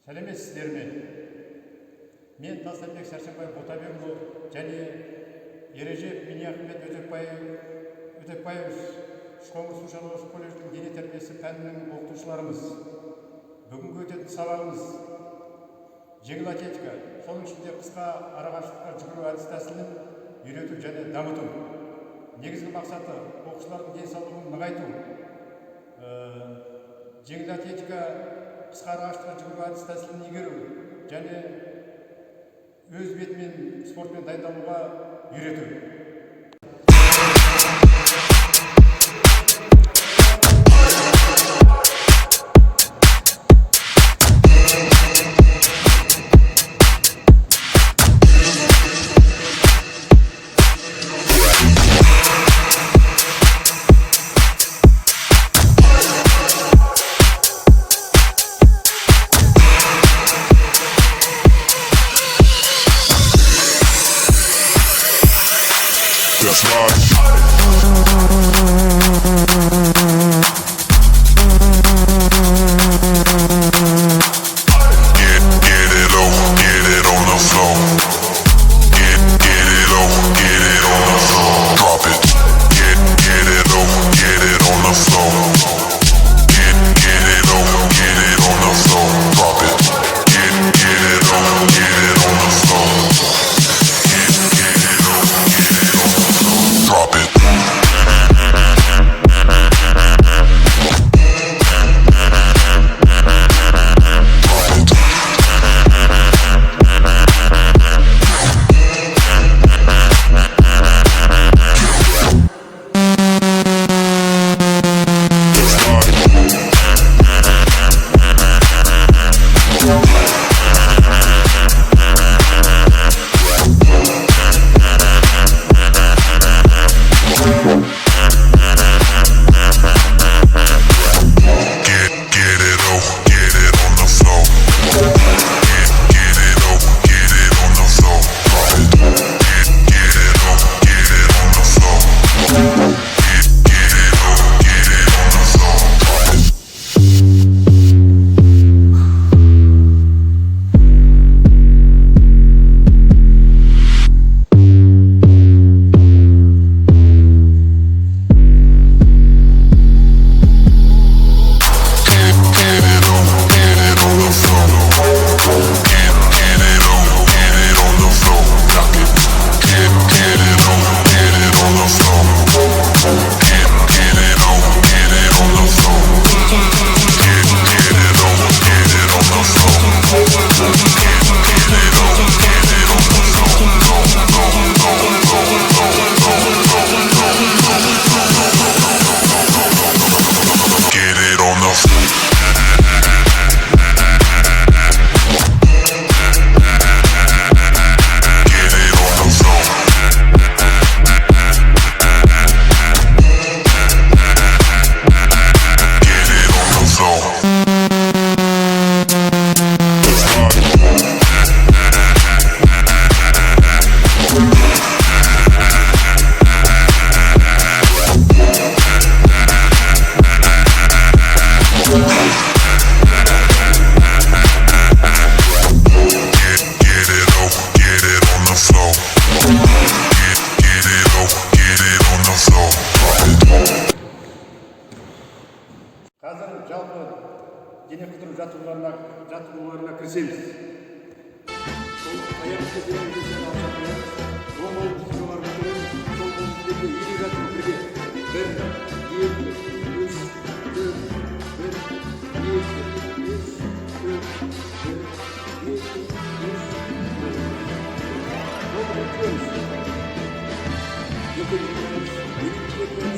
Сәлеметсіздер ме? Мен Тастанбек Сәрсенбай Ботабекұлы және Ережеп Мiniахмет Өтепбаев Шқоңыр су шаруашылық колледжінің дене тәрбиесі пәнінің оқытушыларымыз. Бүгінгі өтетін сабағымыз жеңіл атлетика, соның ішінде қысқа арақашықтыққа жүгіру әдіс тәсілін үйрету және дамыту. Негізгі мақсаты оқушылардың денсаулығын нығайту. Жеңіл атлетика, қысқа арақашықтыққа жүгіру әдіс тәсілін игеру және өз бетімен спортпен дайындалуға үйрету. That's right. Get it on the floor. Get it on the floor. Drop it. Get it on the floor. Get it on the floor. Drop it. Get it on the floor. Drop it. Қазір жалпы дене қыздыру жаттығуларына кірісеміз. Сол аяқ кездерін көзден алсақ қоямыз. Оң қолымызды жоғары көтереміз. Сол қолымызды елу жаттығу бірге. 1, 2, 3, 4, 1, 2, 3, 4, 1, 2, 3, 4,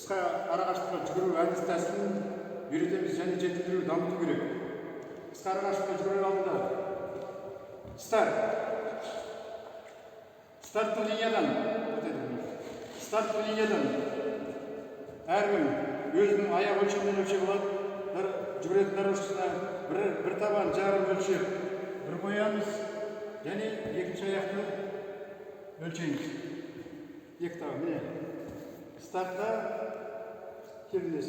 қысқа арақашықтыққа жүгіру әдіс тәсілін үйретеміз және жетілдіру дамыту керек. Қысқа арақашықтыққа жүгірер алдында старттық линиядан әркім өзінің аяқ өлшемімен өлшеп алады. Жүгіретін дорожкасына бір табан жарым өлшеп бір қоямыз және екінші аяқты өлшейміз. Екі табан, міне. Стартта келіңіз.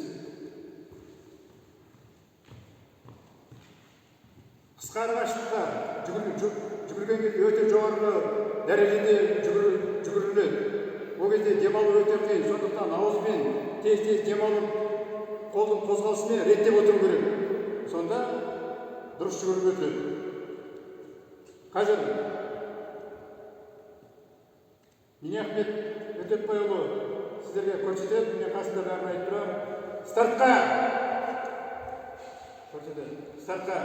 Қысқа арақашықтықта жүгірген кезде өте жоғарғы дәрежеде жүгіріледі. Ол кезде демалу өте қиын, сондықтан ауызбен тез демалып, қолдың қозғалысымен реттеп отыру керек. Сонда дұрыс жүгіріп өтіледі. Қазір Мiniахмет Өтепбайұлы сіздерге көрсетеді, мен қасында бәрін айтып тұрамын. Стартқа! Көрсетеді. Стартқа!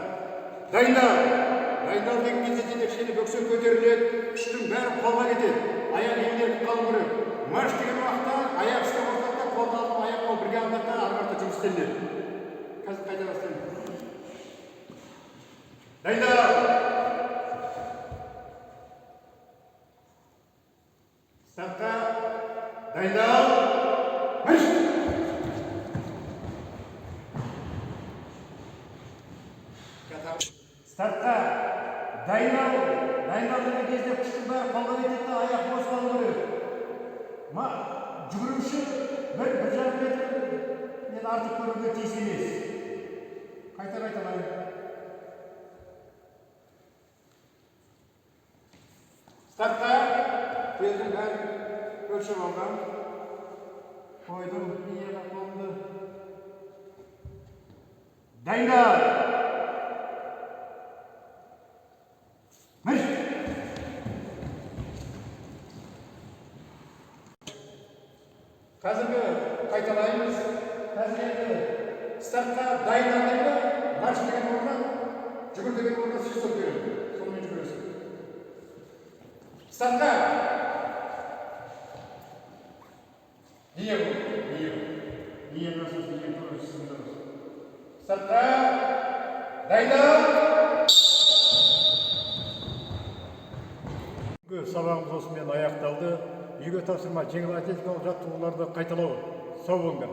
Дайындал деген кезде жетекшені бөксе көтеріледі, күштің бәрі қолға кетеді. Аяқ емдерді қалу керек. Марш деген уақытта аяқ істеп ортада қолды алып, аяқ қол бірге алдында ары қарата жұмыс істелінеді. Қазір қайта бастаймын. Дайындал! Стартқа! Дайындал! Марш! Стартқа! Дайындал деген кезде күштің бәрі қолға кетеді, аяқ бос қалу керек. Жүгіруші бір жарым метрден артық көруге тиіс емес. Қайталайын. Стартқа! Келдім, бәрін өлшеп алған. Қойдым, иеға қолымды. Дайындал! Қазіргі қайталаймыз. Қазір енді стартқа дайындал дейді, марш деген орнына, жүгір деген орнына сөз соқ береді. Сонымен жүгіресің. Стартқа! Ние бұл? Ние насыз, ние тұрыз, сіздің тұрыз. Стартқа! Дайындал! Сабағымыз осымен аяқталды. Үйге тапсырма, жеңіл атлетикалық жаттығуларды қайталау. Сау болыңдар.